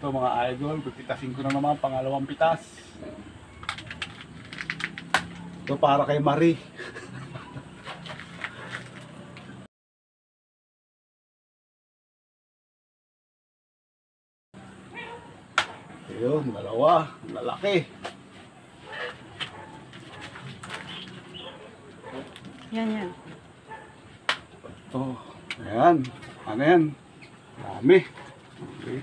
Ito mga idol, pipitasin ko na naman pangalawang pitas. Ito para kay Marie. Ayun, dalawa, lalaki. Yan. Ito, ayan, ano yan? Dami. Okay.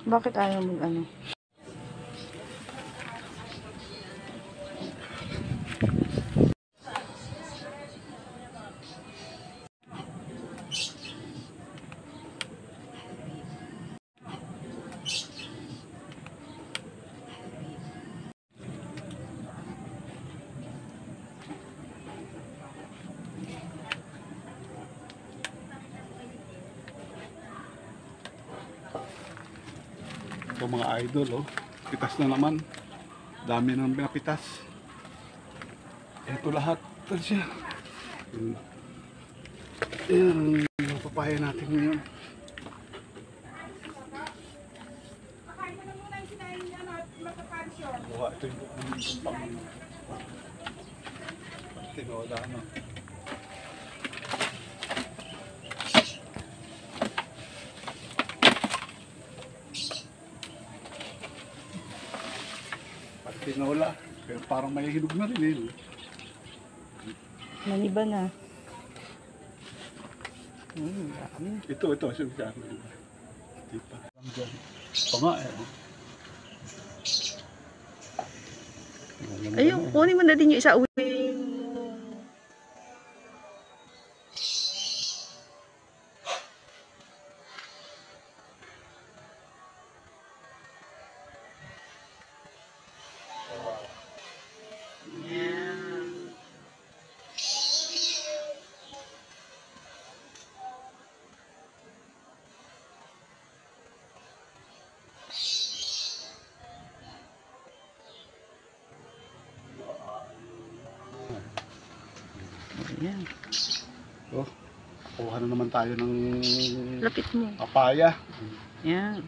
Bakit ayaw mo ano? Ito mga idol, oh. Pitas na naman. Dami nang pinapitas. Ito lahat. Ito siya. Ayan, yung papaya natin ngayon. Buha, ito yung pang tinola, ano. Tinola, pero parang may hinog na rin eh. Maniba na. Dami. Ito, siya. Di pa. Ito nga eh. Ayun, kunin mo na din yung isa uwi. Ayan. Oh, kuha na naman tayo ng Lapit mo. papaya. Ayan.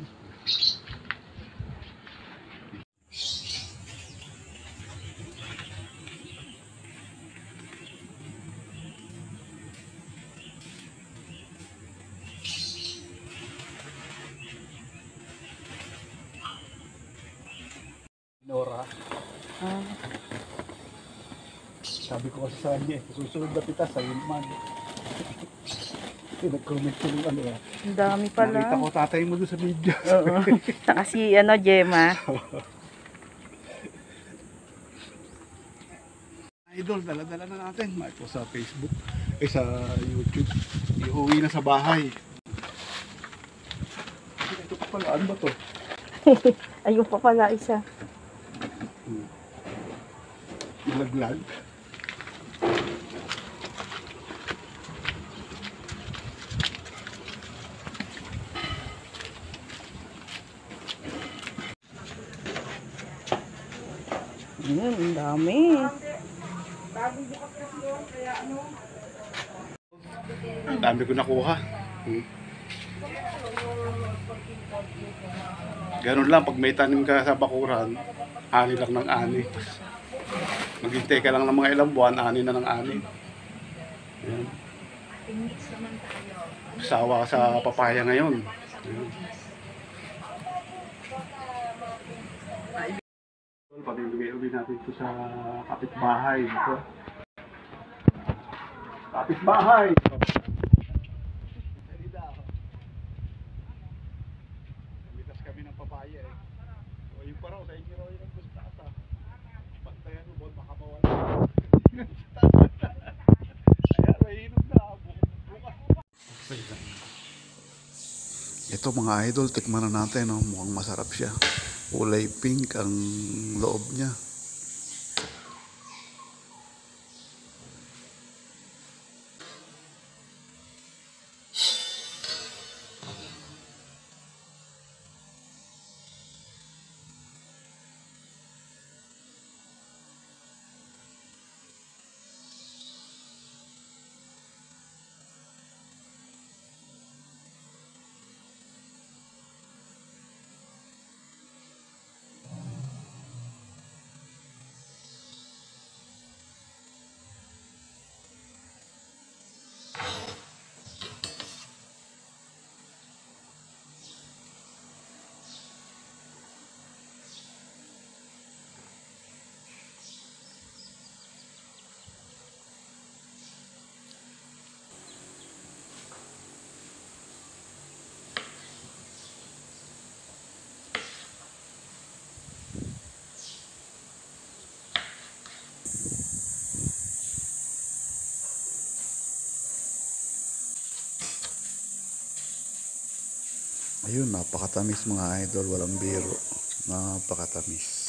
Nora. Sabi ko kasi sa kanya, susunod na pitas, ayun man. Nag-comment ko yung ano. Ang dami pala. Nakita ko tatay mo doon sa video. Oo. Saka si Gemma. Idol, dala-dala na natin. May po sa Facebook, sa YouTube. Iuwi na sa bahay. Ito pa pala, ano ba to? Ayun pa pala isa. Malaglag. Ayan, ang dami. Ang dami ko nakuha. Ganun lang, pag may tanim ka sa bakuran, ani lang ng ani. Maghintay ka lang ng mga ilang buwan, ani na ng ani. Ayan. Sawa sa papaya ngayon. Ayan. Pag-uwi natin ito sa kapitbahay. Ito. Kapitbahay! Kamitas kami ng papaya eh. O yung paraw, sa inyo raw yung nagpustasa. Bantayan mo, baka mawala. Ayan, may hinog na. Ito mga idol, tikman na natin. No? Mukhang masarap siya. Kulay pink ang loob niya. Ayun, napakatamis mga idol, walang biro. Napakatamis.